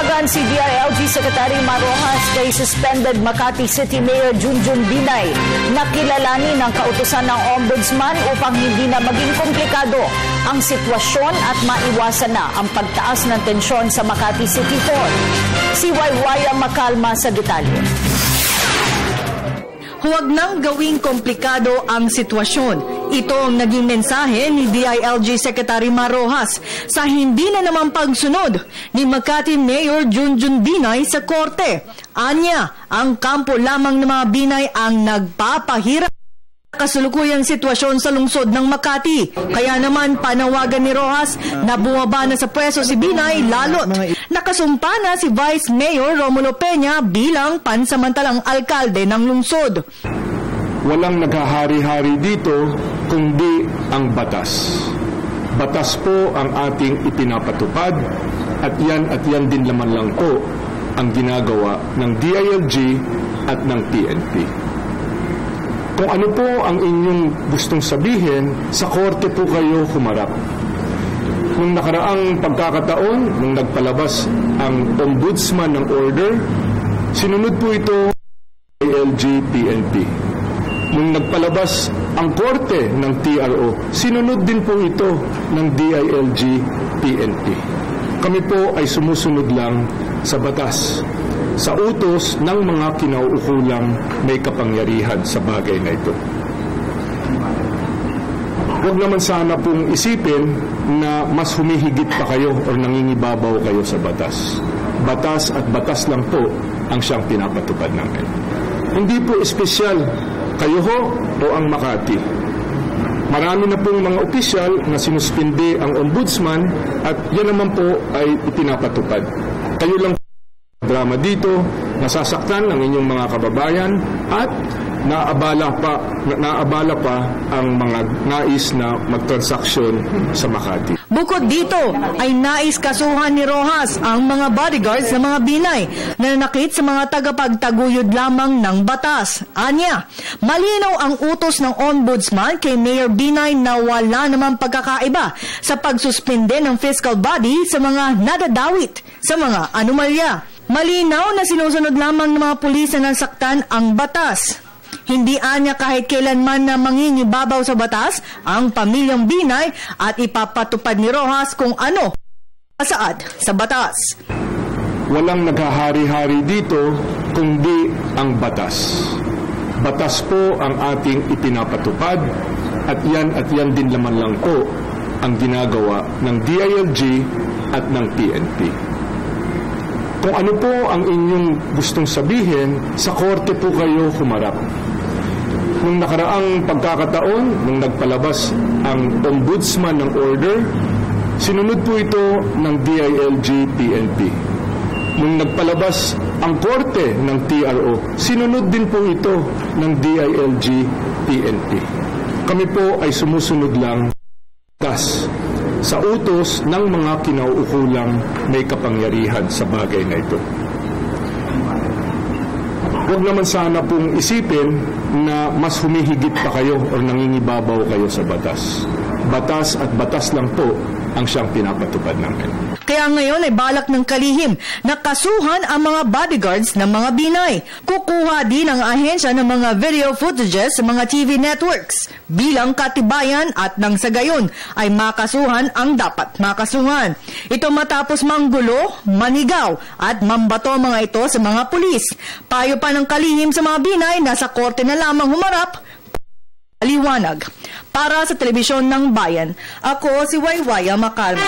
Nanawagan si DILG Secretary Marojas kay suspended Makati City Mayor Junjun Binay na kilalanin ng kautusan ng Ombudsman upang hindi na maging komplikado ang sitwasyon at maiwasan na ang pagtaas ng tensyon sa Makati City Hall. Si Waywaya makalma sa detalye. Huwag nang gawing komplikado ang sitwasyon. Ito ang naging mensahe ni DILG Secretary Marojas sa hindi na naman pagsunod ni Makati Mayor Junjun Binay sa korte. Anya, ang kampo lamang ng mga Binay ang nagpapahirap kasulukuyang sitwasyon sa lungsod ng Makati. Kaya naman panawagan ni Rojas na bumaba na sa pwesto si Binay, lalo't nakasumpa na si Vice Mayor Romulo Peña bilang pansamantalang alkalde ng lungsod. Walang naghahari-hari dito kundi ang batas. Batas po ang ating ipinapatupad at yan din naman lang po ang ginagawa ng DILG at ng PNP. Kung ano po ang inyong gustong sabihin, sa korte po kayo humarap. Nung nakaraang pagkakataon, nung nagpalabas ang Ombudsman ng order, sinunod po ito DILG PNP. Nung nagpalabas ang korte ng TRO, sinunod din po ito ng DILG PNP. Kami po ay sumusunod lang sa batas, sa utos ng mga kinauukulang may kapangyarihan sa bagay na ito. Huwag naman sana pong isipin na mas humihigit pa kayo o nangingibabaw kayo sa batas. Batas at batas lang po ang siyang pinapatupad namin. Hindi po espesyal kayo ho o ang Makati. Marami na pong mga opisyal na sinuspindi ang ombudsman at yan naman po ay ipinapatupad. Kayo lang drama dito, nasasaktan ang inyong mga kababayan at naabala pa ang mga nais na magtransaksyon sa Makati. Bukod dito ay nais kasuhan ni Rojas ang mga bodyguards ng mga Binay na nanakit sa mga tagapagtaguyod lamang ng batas. Anya, malinaw ang utos ng Ombudsman kay Mayor Binay na wala namang pagkakaiba sa pagsuspende ng fiscal body sa mga nadadawit sa mga anomalya. Malinaw na sinusunod lamang ng mga pulis na nasaktan ang batas. Hindi anya kahit kailanman na mangingibabaw sa batas ang pamilyang Binay at ipapatupad ni Rojas kung ano saad sa batas. Walang naghahari-hari dito kundi ang batas. Batas po ang ating ipinapatupad at yan din naman lang po ang ginagawa ng DILG at ng PNP. Kung ano po ang inyong gustong sabihin, sa korte po kayo humarap. Nung nakaraang pagkakataon, nung nagpalabas ang Ombudsman ng order, sinunod po ito ng DILG PNP. Nung nagpalabas ang korte ng TRO, sinunod din po ito ng DILG PNP. Kami po ay sumusunod lang sa utos ng mga kinauukulang may kapangyarihan sa bagay na ito. Huwag naman sana pong isipin na mas humihigit pa kayo o nangingibabaw kayo sa batas. Batas at batas lang po ang siyang pinapatupad namin. Kaya ngayon ay balak ng kalihim na kasuhan ang mga bodyguards ng mga Binay. Kukuha din ang ahensya ng mga video footages sa mga TV networks bilang katibayan at nang sa gayon ay makasuhan ang dapat makasuhan. Ito matapos manggulo, manigaw at mambato mga ito sa mga pulis. Payo pa ng kalihim sa mga Binay na sa korte na lamang humarap. Liwanag. Para sa Telebisyon ng Bayan, ako si Waywaya Makalma.